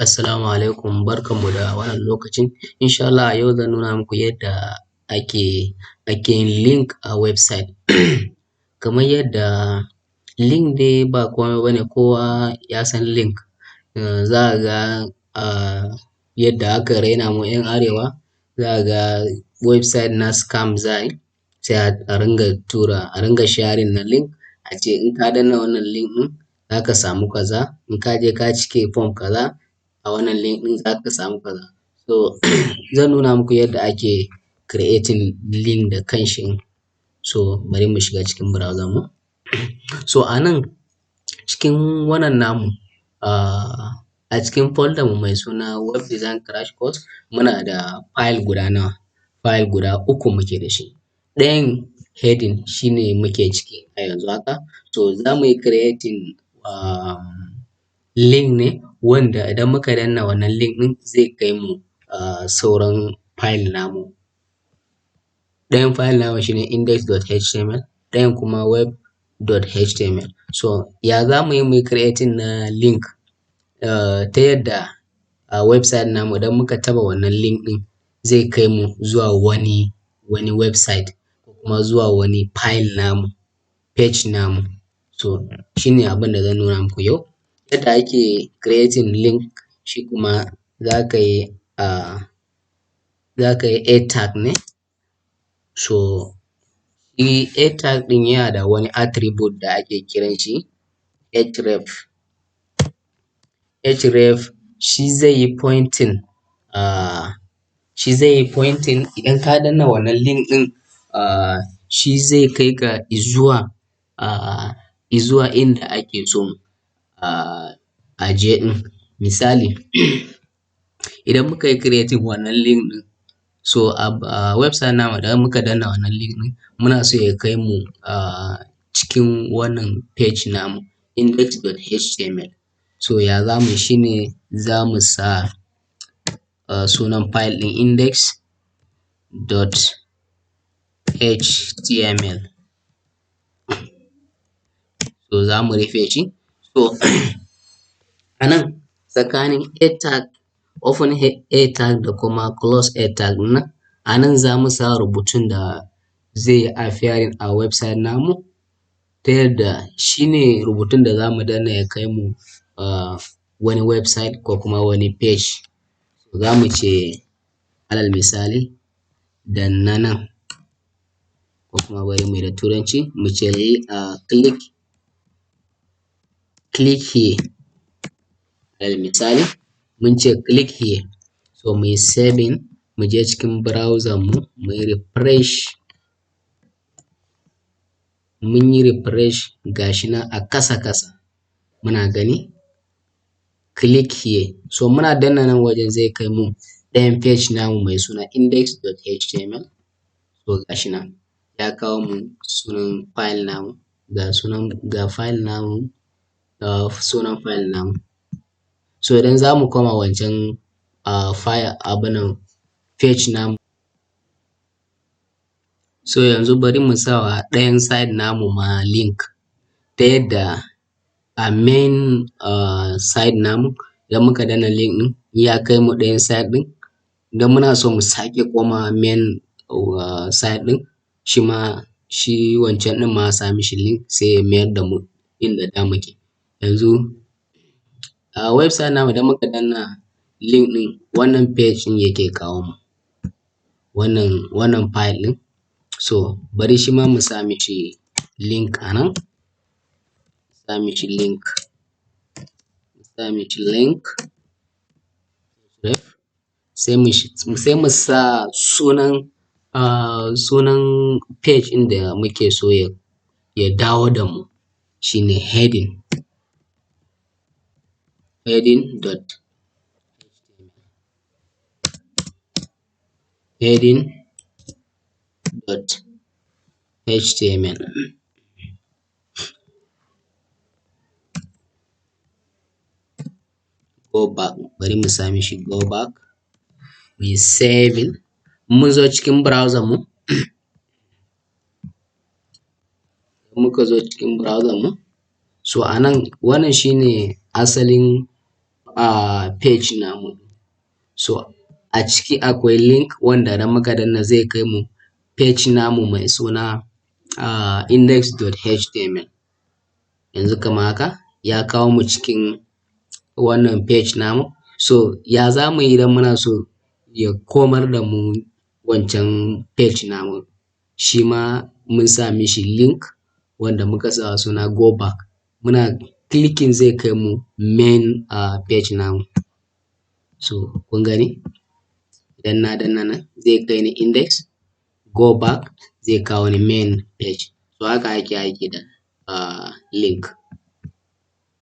Assalamu alaikum, barkanmu da wannan lokacin. Insha Allah a yau zan nuna muku yadda ake yin link a website. Kamar yadda link dai ba komai bane, kowa ya san link. Za ka ga yadda aka raina mu 'yan arewa, za ka ga website na scam za a yi, sai a ringa sharing na link, a ce in ka danna wannan link ɗin za ka samu kaza, in ka je ka cike form kaza a wannan link ɗin za ka samu kaza. So zan nuna muku yadda ake creating link da kanshi. So bari mu shiga cikin browser mu. So a nan cikin wannan namu, a cikin folder mu mai suna web design crash course, muna da file guda nawa? File guda uku muke da shi. Ɗayan heading shine muke ciki a yanzu haka. So za mu yi creating link ne wanda idan muka danna wannan link ɗin zai kai mu sauran file namu. Ɗayan file namu shine index.html, ɗayan kuma web.html. So ya za mu yi creating na link ta yadda a website namu idan muka taɓa wannan link ɗin zai kai mu zuwa wani website ko kuma zuwa wani file namu, page namu. So shine abin da zan nuna muku yau. Yadda ake creating link shi kuma za ka yi a tag ne. So shi a tag ɗin yana da wani attribute da ake kiran shi href. Href shi zai yi pointing idan ka danna wannan link ɗin, shi zai kai ka izuwa inda ake so a je ɗin. Misali, idan muka yi creating wannan link ɗin, so a website namu idan muka danna wannan link ɗin muna so ya kai mu cikin wannan page namu index.html. So ya za mu yi shine za mu sa sunan file ɗin index.html. So za mu rufe shi. So a nan tsakanin a tag, open a tag da kuma close a tag nan, a nan za mu sa rubutun da zai yi appearing a website namu, ta yadda shine rubutun da za mu danna ya kai mu wani website ko kuma wani page. So za mu ce alal misali danna nan, ko kuma bari mu yi da turanci mu ce click here. Alal misali mun ce click here. So mu yi saving, mu je cikin browser mu, mu yi refresh. Mun yi refresh ga shi nan a ƙasa muna gani click here. So muna danna nan wajen zai kai mu ɗayan page namu mai suna index.html. So ga shi nan ya kawo mu sunan file namu, ga file namu, sunan file namu. So idan za mu koma wancan page namu, so yanzu bari mu sa wa ɗayan side namu ma link, ta yadda a main side namu idan muka danna link ɗin ya kai mu ɗayan side ɗin, idan muna so mu sake komawa main side ɗin shi wancan ɗin ma a sa mishi link sai ya mayar da mu inda da muke. Yanzu a website namu idan muka danna link ɗin wannan page ɗin yake kawo mu, wannan file ɗin. So bari shi ma mu sa mishi link a nan, sa mishi link sai mu sa sunan page ɗin da muke so ya dawo da mu, shine heading. Heading.html. Go back, bari mu sa mishi go back, mu yi saving. Mun zo cikin browser mu, so a nan wannan shine asalin page namu. So a ciki akwai link wanda idan muka danna zai kai mu page namu mai suna index.html. Yanzu kamar haka ya kawo mu cikin wannan page namu. So ya za mu yi idan muna so ya komar da mu wancan page namu? Shi ma mun sa mishi link wanda muka sa suna go back. Muna clicking zai kai mu main page namu. So kun gani? Idan na danna nan zai kai ni index, go back zai kawo ni main page. So haka ake aiki da link.